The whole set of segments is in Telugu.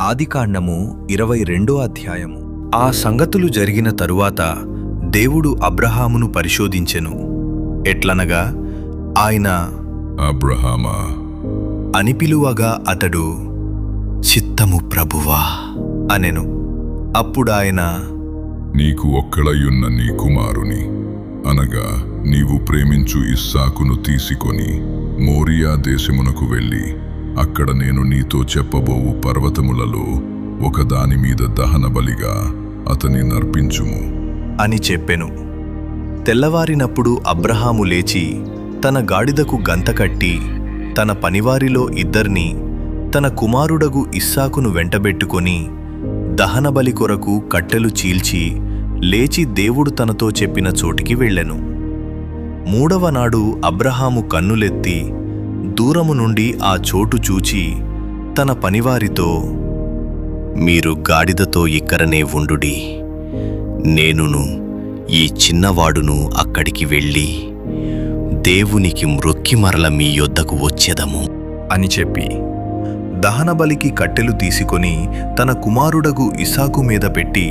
ఆదికాండము 22వ అధ్యాయము. ఆ సంగతులు జరిగిన తరువాత దేవుడు అబ్రహామును పరిశోధించెను. ఎట్లనగా ఆయన అబ్రహామా అని పిలువగా అతడు చిత్తము ప్రభువా అనెను. అప్పుడాయన నీకు ఒక్కడయున్న నీ కుమారుని అనగా నీవు ప్రేమించు ఇస్సాకును తీసుకొని మోరియా దేశమునకు వెళ్ళి అక్కడ నేను నీతో చెప్పబోవు పర్వతములలో ఒకదాని మీద దహన బలిగా అతని నర్పించుము అని చెప్పెను. తెల్లవారినప్పుడు అబ్రహాము లేచి తన గాడిదకు గంత కట్టి తన పనివారిలో ఇద్దరిని తన కుమారుడగు ఇస్సాకును వెంటబెట్టుకొని దహనబలి కొరకు కట్టెలు చీల్చి లేచి దేవుడు తనతో చెప్పిన చోటికి వెళ్ళెను. మూడవ నాడు అబ్రహాము కన్నులెత్తి దూరము నుండి ఆ చోటు చూచి తన పనివారితో, మీరు గాడిదతో ఇక్కరనే ఉండుడి, నేనును ఈ చిన్నవాడును అక్కడికి వెళ్ళి దేవునికి మ్రొక్కి మరల మీ యొద్దకు వచ్చెదము అని చెప్పి దహనబలికి కట్టెలు తీసుకొని తన కుమారుడగు ఇసాకు మీద పెట్టి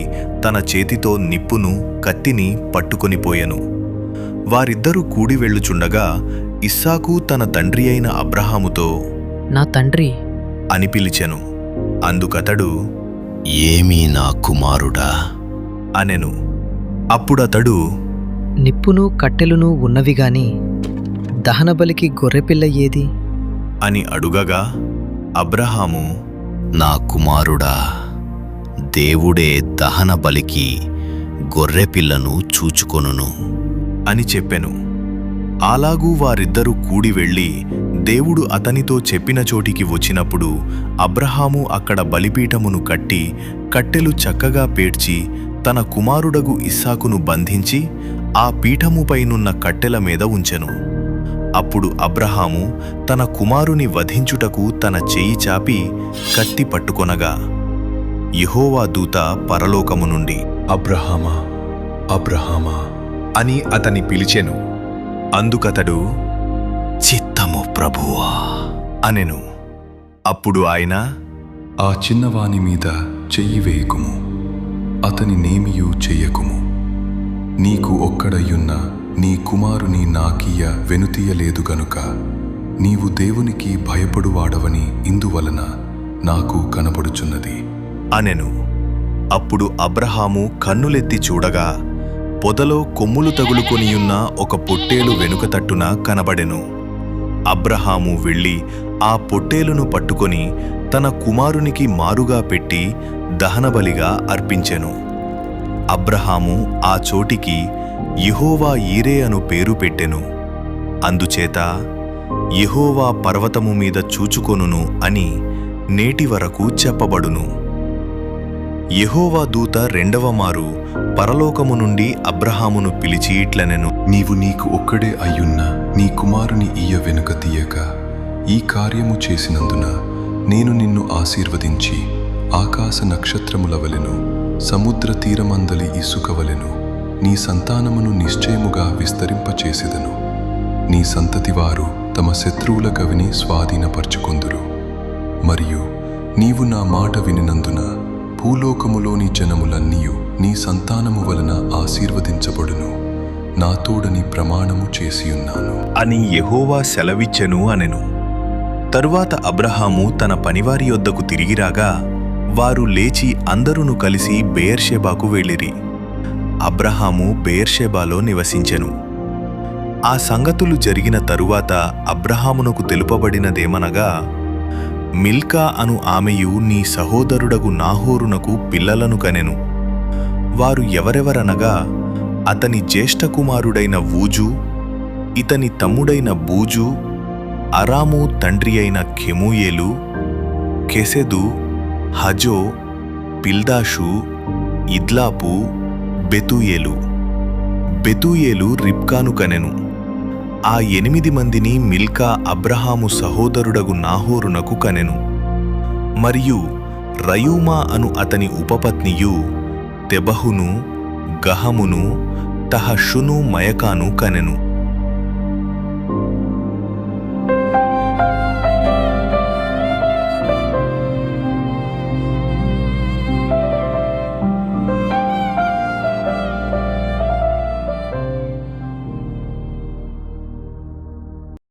తన చేతితో నిప్పును కత్తిని పట్టుకొని పోయెను. వారిద్దరూ కూడి వెళ్ళుచుండగా ఇస్సాకు తన తండ్రి అయిన అబ్రహాముతో, నా తండ్రి అని పిలిచెను. అందుకతడు, ఏమీ నా కుమారుడా అనెను. అప్పుడతడు, నిప్పును కట్టెలును ఉన్నవిగాని దహనబలికి గొర్రెపిల్ల ఏది అని అడుగగా అబ్రహాము, నా కుమారుడా, దేవుడే దహనబలికి గొర్రెపిల్లను చూచుకొనును అని చెప్పెను. అలాగూ వారిద్దరూ కూడి వెళ్ళి దేవుడు అతనితో చెప్పిన చోటికి వచ్చినప్పుడు అబ్రహాము అక్కడ బలిపీఠమును కట్టి కట్టెలు చక్కగా పేర్చి తన కుమారుడగు ఇస్సాకును బంధించి ఆ పీఠముపైనున్న కట్టెల మీద ఉంచెను. అప్పుడు అబ్రహాము తన కుమారుని వధించుటకు తన చెయ్యి చాపి కత్తి పట్టుకొనగా యెహోవా దూత పరలోకము నుండి, అబ్రహామా, అబ్రహామా అని అతని పిలిచెను. అందుకతడు, చిత్తము ప్రభువా అనెను. అప్పుడు ఆయన, ఆ చిన్నవాని మీద చెయ్యి వేయకుము, అతని నేమియూ చెయ్యకుము. నీకు ఒక్కడయ్యున్న నీ కుమారుని నాకియ్య వెనుతీయలేదు గనుక నీవు దేవునికి భయపడువాడవని ఇందువలన నాకు కనబడుచున్నది అనెను. అప్పుడు అబ్రహాము కన్నులెత్తి చూడగా పొదలో కొమ్ములు తగులుకొనియున్న ఒక పొట్టేలు వెనుక తట్టున కనబడెను. అబ్రహాము వెళ్ళి ఆ పొట్టేలును పట్టుకొని తన కుమారునికి మారుగా పెట్టి దహనబలిగా అర్పించెను. అబ్రహాము ఆ చోటికి యెహోవా ఈరే అను పేరు పెట్టెను. అందుచేత యెహోవా పర్వతము మీద చూచుకొనును అని నేటి వరకు చెప్పబడును. యెహోవా దూత రెండవ మారు పరలోకము నుండి అబ్రహామును పిలిచి ఇట్లనెను, నీవు నీకు ఒక్కడే అయ్యున్న నీ కుమారుని ఇయ్య వెనుక తీయక ఈ కార్యము చేసినందున నేను నిన్ను ఆశీర్వదించి ఆకాశ నక్షత్రముల వలెను సముద్ర తీరమందలి ఇసుక వలెను నీ సంతానమును నిశ్చయముగా విస్తరింపచేసెదను. నీ సంతతివారు తమ శత్రువుల గవిని స్వాధీనపరచుకొందురు. మరియు నీవు నా మాట వినినందున భూలోకములోని జనములన్నీయు నీ సంతానము వలన ఆశీర్వదించబడును. నా తోడని ప్రమాణము చేసియున్నాను అని యెహోవా సెలవిచ్చెను అనెను. తరువాత అబ్రహాము తన పనివారి యొద్దకు తిరిగిరాగా వారు లేచి అందరును కలిసి బెయేర్షెబాకు వెళ్ళిరి. అబ్రహాము బెయేర్షెబాలో నివసించెను. ఆ సంగతులు జరిగిన తరువాత అబ్రహామునకు తెలుపబడినదేమనగా, మిల్కా అను ఆమెయు నీ సహోదరుడగు నాహోరునకు పిల్లలను కనెను. వారు ఎవరెవరనగా, అతని జ్యేష్ఠ కుమారుడైన ఊజు, ఇతని తమ్ముడైన బూజు, అరాము తండ్రి అయిన కెమూయేలు, కెసెదు, హజో, పిల్దాషు, ఇద్లాపు, బెతూయేలు. బెతూయేలు రిబ్కాను కనెను. ఆ 8 మందిని మిల్కా అబ్రహాము సహోదరుడగు నాహోరునకు కనెను. మరియు రయూమా అను అతని ఉపపత్నియు తెబహును, గహమును, తహషును మయకాను కనెను.